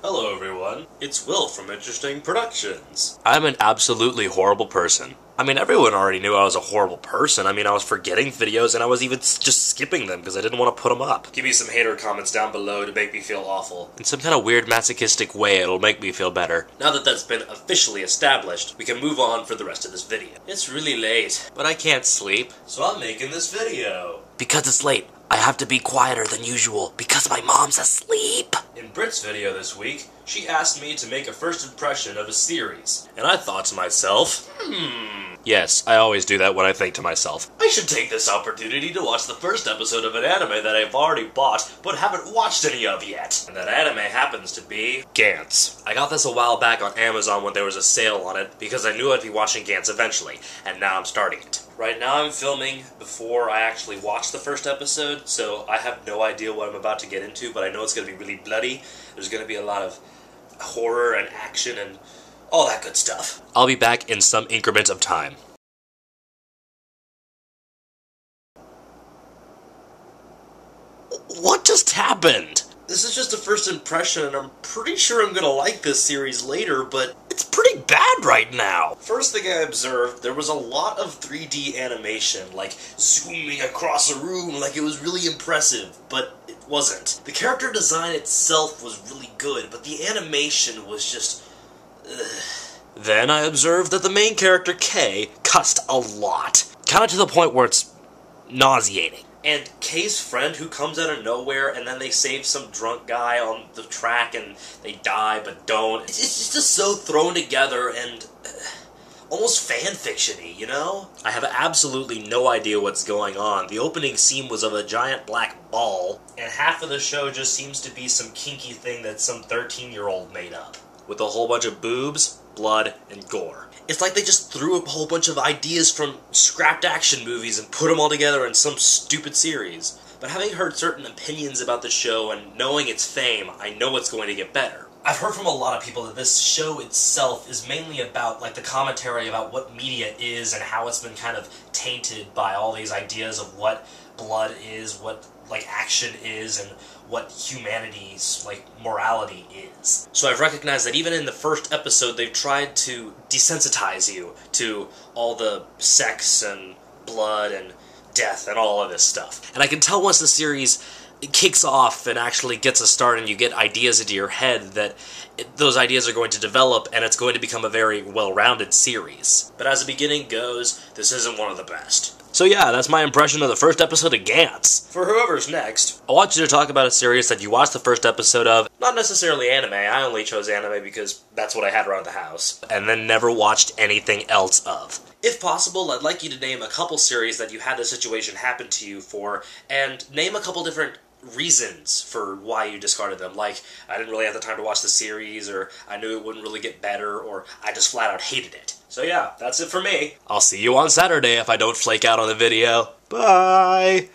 Hello everyone, it's Will from Interesting Productions. I'm an absolutely horrible person. I mean, everyone already knew I was a horrible person. I mean, I was forgetting videos and I was even just skipping them because I didn't want to put them up. Give me some hater comments down below to make me feel awful. In some kind of weird masochistic way, it'll make me feel better. Now that that's been officially established, we can move on for the rest of this video. It's really late, but I can't sleep, so I'm making this video. Because it's late, I have to be quieter than usual because my mom's asleep. In Britt's video this week, she asked me to make a first impression of a series, and I thought to myself, Yes, I always do that when I think to myself, I should take this opportunity to watch the first episode of an anime that I've already bought, but haven't watched any of yet. And that anime happens to be Gantz. I got this a while back on Amazon when there was a sale on it, because I knew I'd be watching Gantz eventually, and now I'm starting it. Right now I'm filming before I actually watch the first episode, so I have no idea what I'm about to get into, but I know it's going to be really bloody. There's going to be a lot of horror and action and all that good stuff. I'll be back in some increment of time. What just happened? This is just a first impression, and I'm pretty sure I'm gonna like this series later, but it's pretty bad right now. First thing I observed, there was a lot of 3D animation, like zooming across a room like it was really impressive, but it wasn't. The character design itself was really good, but the animation was just... Then I observed that the main character, Kay, cussed a lot. Kinda to the point where it's nauseating. And Kay's friend who comes out of nowhere and then they save some drunk guy on the track and they die but don't. It's just so thrown together and almost fanfiction-y, you know? I have absolutely no idea what's going on. The opening scene was of a giant black ball, and half of the show just seems to be some kinky thing that some 13-year-old made up. With a whole bunch of boobs, blood, and gore. It's like they just threw a whole bunch of ideas from scrapped action movies and put them all together in some stupid series. But having heard certain opinions about the show and knowing its fame, I know it's going to get better. I've heard from a lot of people that this show itself is mainly about, like, the commentary about what media is and how it's been kind of tainted by all these ideas of what blood is, what, like, action is, and what humanity's, like, morality is. So I've recognized that even in the first episode, they've tried to desensitize you to all the sex and blood and death and all of this stuff. And I can tell once the series kicks off and actually gets a start and you get ideas into your head that those ideas are going to develop and it's going to become a very well-rounded series. But as the beginning goes, this isn't one of the best. So yeah, that's my impression of the first episode of Gantz. For whoever's next, I want you to talk about a series that you watched the first episode of, not necessarily anime, I only chose anime because that's what I had around the house, and then never watched anything else of. If possible, I'd like you to name a couple series that you had this situation happen to you for, and name a couple different reasons for why you discarded them, like, I didn't really have the time to watch the series, or I knew it wouldn't really get better, or I just flat out hated it. So yeah, that's it for me. I'll see you on Saturday if I don't flake out on the video. Bye!